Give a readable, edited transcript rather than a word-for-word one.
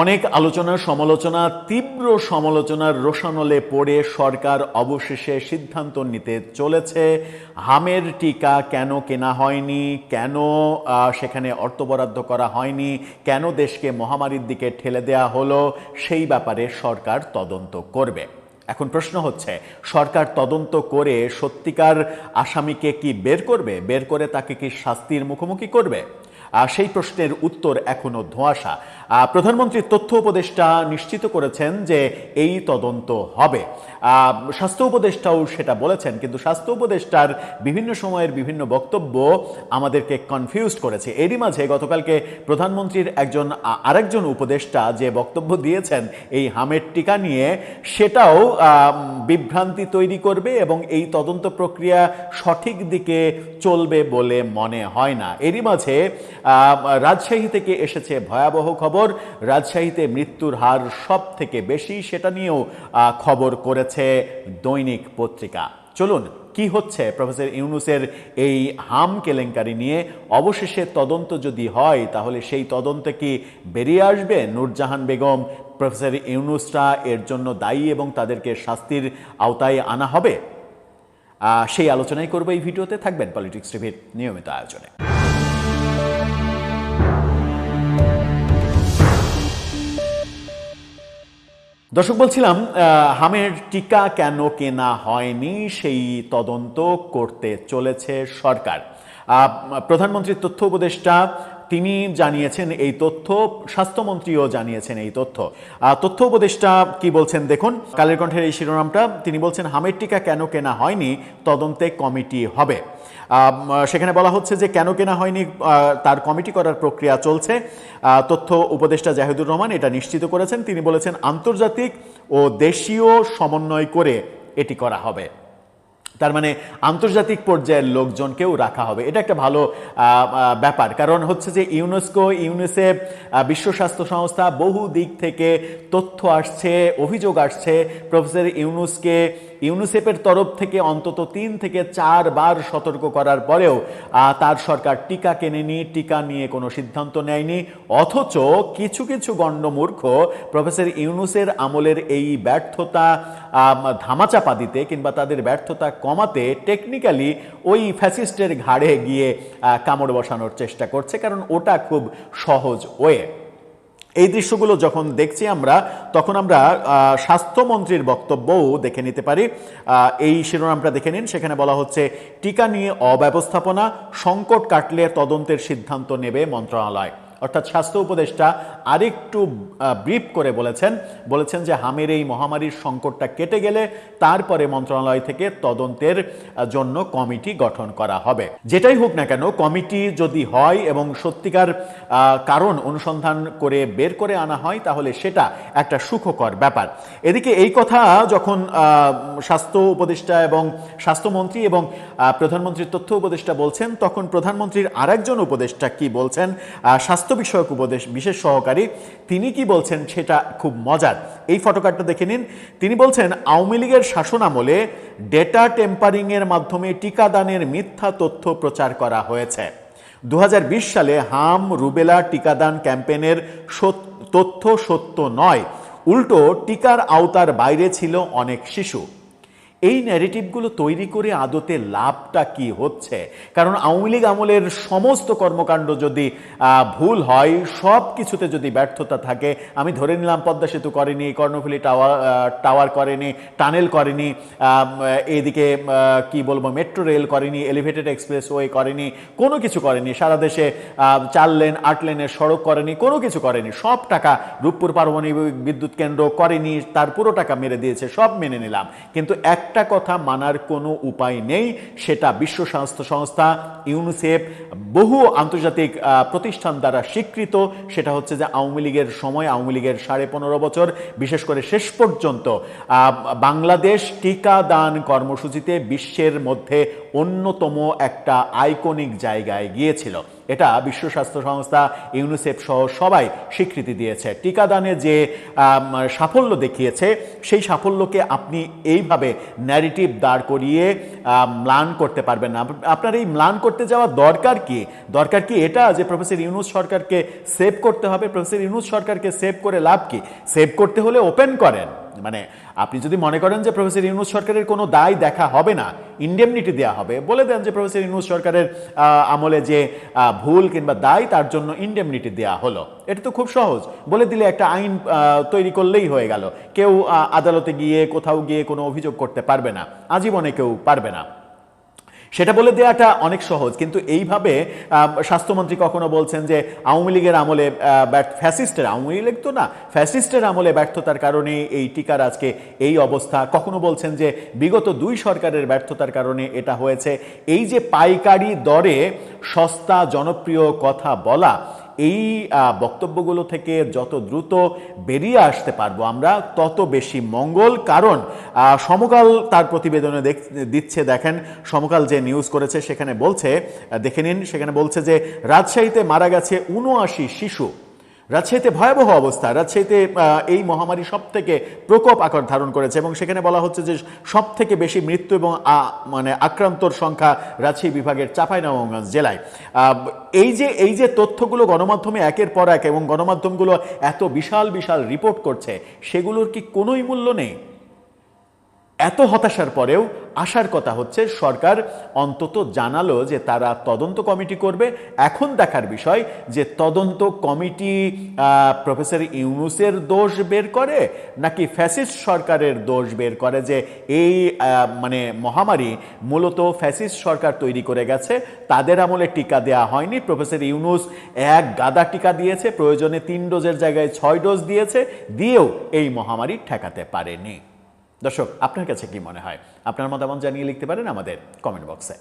অনেক আলোচনা সমালোচনা, তীব্র সমালোচনার রোষানলে পড়ে সরকার অবশেষে সিদ্ধান্ত নিতে চলেছে হামের টিকা কেন কেনা হয়নি, কেন সেখানে অর্থ বরাদ্দ করা হয়নি, কেন দেশকে মহামারীর দিকে ঠেলে দেয়া হলো, সেই ব্যাপারে সরকার তদন্ত করবে। এখন প্রশ্ন হচ্ছে, সরকার তদন্ত করে সত্যিকার আসামিকে কি বের করবে, বের করে তাকে কি শাস্তির মুখোমুখি করবে? সেই প্রশ্নের উত্তর এখনো ধোঁয়াশা। প্রধানমন্ত্রীর তথ্য উপদেষ্টা নিশ্চিত করেছেন যে এই তদন্ত হবে। স্বাস্থ্য উপদেষ্টাও সেটা বলেছেন, কিন্তু স্বাস্থ্য উপদেষ্টার বিভিন্ন সময়ের বিভিন্ন বক্তব্য আমাদেরকে কনফিউজড করেছে। এরই মাঝে গতকালকে প্রধানমন্ত্রীর আরেকজন উপদেষ্টা যে বক্তব্য দিয়েছেন এই হামের টিকা নিয়ে, সেটাও বিভ্রান্তি তৈরি করবে এবং এই তদন্ত প্রক্রিয়া সঠিক দিকে চলবে বলে মনে হয় না। এরই মাঝে রাজশাহী থেকে এসেছে ভয়াবহ খবর। রাজশাহীতে মৃত্যুর হার সব থেকে বেশি, সেটা নিয়েও খবর করেছে দৈনিক পত্রিকা। চলুন, কি হচ্ছে প্রফেসর ইউনূসের এই হাম কেলেঙ্কারি নিয়ে? অবশেষে তদন্ত যদি হয়, তাহলে সেই তদন্তে কি বেরিয়ে আসবে নূরজাহান বেগম, প্রফেসর ইউনূসরা এর জন্য দায়ী এবং তাদেরকে শাস্তির আওতায় আনা হবে? সেই আলোচনাই করবো এই ভিডিওতে। থাকবেন পলিটিক্স টিভির নিয়মিত আয়োজনে। দর্শক, বলছিলাম হামের টিকা কেন কেনা হয়নি সেই তদন্ত করতে চলেছে সরকার। প্রধানমন্ত্রীর তথ্য উপদেষ্টা তিনি জানিয়েছেন এই তথ্য, স্বাস্থ্যমন্ত্রীও জানিয়েছেন এই তথ্য। তথ্য উপদেষ্টা কি বলছেন দেখুন, কালের কণ্ঠের এই শিরোনামটা। তিনি বলছেন, হামের টিকা কেন কেনা হয়নি তদন্তে কমিটি হবে। সেখানে বলা হচ্ছে যে কেন কেনা হয়নি তার কমিটি করার প্রক্রিয়া চলছে। তথ্য উপদেষ্টা জাহিদুর রহমান এটা নিশ্চিত করেছেন। তিনি বলেছেন, আন্তর্জাতিক ও দেশীয় সমন্বয় করে এটি করা হবে। তার মানে আন্তর্জাতিক পর্যায়ের লোকজনকেও রাখা হবে। এটা একটা ভালো ব্যাপার, কারণ হচ্ছে যে ইউনেস্কো, ইউনিসেফ, বিশ্ব স্বাস্থ্য সংস্থা বহু দিক থেকে তথ্য আসছে, অভিযোগ আসছে প্রফেসর ইউনূসকে ইউনিসেফের তরফ থেকে অন্তত 3 থেকে 4 বার সতর্ক করার পরেও তার সরকার টিকা কেনেনি, টিকা নিয়ে কোনো সিদ্ধান্ত নেয়নি। অথচ কিছু কিছু গণ্ডমূর্খ প্রফেসর ইউনূসের আমলের এই ব্যর্থতা ধামাচাপা দিতে কিংবা তাদের ব্যর্থতা কমাতে টেকনিক্যালি ওই ফ্যাসিস্টের ঘাড়ে গিয়ে কামড় বসানোর চেষ্টা করছে, কারণ ওটা খুব সহজ ওয়ে। এই দৃশ্যগুলো যখন দেখছি আমরা, তখন আমরা স্বাস্থ্যমন্ত্রীর বক্তব্যও দেখে নিতে পারি। এই শিরোনামটা দেখে নিন। সেখানে বলা হচ্ছে, টিকা নিয়ে অব্যবস্থাপনা, সংকট কাটলে তদন্তের সিদ্ধান্ত নেবে মন্ত্রণালয়। অর্থাৎ স্বাস্থ্য উপদেষ্টা আরেকটু ব্রিফ করে বলেছেন যে হামের এই মহামারীর সংকটটা কেটে গেলে তারপরে মন্ত্রণালয় থেকে তদন্তের জন্য কমিটি গঠন করা হবে। যেটাই হোক না কেন, কমিটি যদি হয় এবং সত্যিকার কারণ অনুসন্ধান করে বের করে আনা হয়, তাহলে সেটা একটা সুখকর ব্যাপার। এদিকে এই কথা যখন স্বাস্থ্য উপদেষ্টা এবং স্বাস্থ্যমন্ত্রী এবং প্রধানমন্ত্রীর তথ্য উপদেষ্টা বলছেন, তখন প্রধানমন্ত্রীর আরেকজন উপদেষ্টা কি বলছেন, স্বাস্থ্য বিষয়ক উপদেশ বিশেষ সহকারী, তিনি কি বলছেন সেটা খুব মজার। এই ফটোকার্ডটা দেখে নিন। তিনি বলছেন, আওয়ামী লীগের শাসন আমলে ডেটা টেম্পারিং এর মাধ্যমে টিকাদানের মিথ্যা তথ্য প্রচার করা হয়েছে। 2020 সালে হাম রুবেলা টিকাদান ক্যাম্পেইনের তথ্য সত্য নয়, উল্টো টিকার আওতার বাইরে ছিল অনেক শিশু। এই ন্যারেটিভগুলো তৈরি করে আদতে লাভটা কি হচ্ছে? কারণ আওয়ামী লীগ আমলের সমস্ত কর্মকাণ্ড যদি ভুল হয়, সব কিছুতে যদি ব্যর্থতা থাকে, আমি ধরে নিলাম পদ্মা সেতু করেনি, কর্ণফুলী টাওয়ার করেনি, টানেল করেনি, এদিকে কি বলবো, মেট্রো রেল করেনি, এলিভেটেড এক্সপ্রেসওয়ে করেনি, কোনো কিছু করেনি, সারা দেশে 4 লেন 8 লেনের সড়ক করেনি, কোনো কিছু করেনি, সব টাকা রূপপুর পারমাণবিক বিদ্যুৎ কেন্দ্র করেনি, তার পুরো টাকা মেরে দিয়েছে, সব মেনে নিলাম। কিন্তু একটা কথা মানার কোনো উপায় নেই, সেটা বিশ্ব স্বাস্থ্য সংস্থা, ইউনিসেফ, বহু আন্তর্জাতিক প্রতিষ্ঠান দ্বারা স্বীকৃত। সেটা হচ্ছে যে আওয়ামী লীগের সময়, আওয়ামী লীগের 15.5 বছর, বিশেষ করে শেষ পর্যন্ত বাংলাদেশ টিকাদান কর্মসূচিতে বিশ্বের মধ্যে অন্যতম একটা আইকনিক জায়গায় গিয়েছিল। এটা বিশ্ব স্বাস্থ্য সংস্থা, ইউনিসেফ সহ সবাই স্বীকৃতি দিয়েছে। টিকাদানে যে সাফল্য দেখিয়েছে, সেই সাফল্যকে আপনি এইভাবে ন্যারেটিভ দাঁড় করিয়ে ম্লান করতে পারবেন না। আপনার এই ম্লান করতে যাওয়া দরকার কি? দরকার কি এটা যে প্রফেসর ইউনূস সরকারকে সেভ করতে হবে? প্রফেসর ইউনূস সরকারকে সেভ করে লাভ কি? সেভ করতে হলে ওপেন করেন। মানে আপনি যদি মনে করেন যে প্রফেসর ইউনূস সরকারের কোনো দায় দেখা হবে না, ইন্ডেমনিটি দেওয়া হবে, বলে দেন যে প্রফেসর ইউনূস সরকারের আমলে যে ভুল কিংবা দায় তার জন্য ইন্ডেমনিটি দেওয়া হলো। এটা তো খুব সহজ, বলে দিলে একটা আইন তৈরি করলেই হয়ে গেল। কেউ আদালতে গিয়ে কোথাও গিয়ে কোনো অভিযোগ করতে পারবে না, আজীবনে কেউ পারবে না। সেটা বলে দেওয়াটা অনেক সহজ, কিন্তু এইভাবে স্বাস্থ্যমন্ত্রী কখনো বলছেন যে আওয়ামী লীগের আমলে ফ্যাসিস্টের, আওয়ামী লীগ তো না, ফ্যাসিস্টের আমলে ব্যর্থতার কারণে এই টিকার আজকে এই অবস্থা। কখনো বলছেন যে বিগত 2 সরকারের ব্যর্থতার কারণে এটা হয়েছে। এই যে পাইকারি দরে সস্তা জনপ্রিয় কথা বলা, এই বক্তব্যগুলো থেকে যত দ্রুত বেরিয়ে আসতে পারবো আমরা তত বেশি মঙ্গল। কারণ সমকাল তার প্রতিবেদনে দিচ্ছে, দেখেন সমকাল যে নিউজ করেছে সেখানে বলছে, দেখে নিন, সেখানে বলছে যে রাজশাহীতে মারা গেছে ৭৯ শিশু। রাজশাহীতে ভয়াবহ অবস্থা। রাজশাহীতে এই মহামারী সব থেকে প্রকোপ আকার ধারণ করেছে এবং সেখানে বলা হচ্ছে যে সব থেকে বেশি মৃত্যু এবং মানে আক্রান্তর সংখ্যা রাজশাহী বিভাগের চাঁপাইনবাবগঞ্জ জেলায়। এই যে তথ্যগুলো গণমাধ্যমে একের পর এক এবং গণমাধ্যমগুলো এত বিশাল বিশাল রিপোর্ট করছে, সেগুলোর কি কোনোই মূল্য নেই? এত হতাশার পরেও আশার কথা হচ্ছে সরকার অন্তত জানালো যে তারা তদন্ত কমিটি করবে। এখন দেখার বিষয় যে তদন্ত কমিটি প্রফেসর ইউনূসের দোষ বের করে নাকি ফ্যাসিস্ট সরকারের দোষ বের করে, যে এই মানে মহামারী মূলত ফ্যাসিস্ট সরকার তৈরি করে গেছে, তাদের আমলে টিকা দেওয়া হয়নি। প্রফেসর ইউনূস এক গাদা টিকা দিয়েছে, প্রয়োজনে 3 ডোজের জায়গায় 6 ডোজ দিয়েছে, দিয়েও এই মহামারী ঠেকাতে পারেনি। দর্শক, আপনার কাছে কি মনে হয়? আপনার মতামত জানিয়ে লিখতে পারেন আমাদের কমেন্ট বক্সে।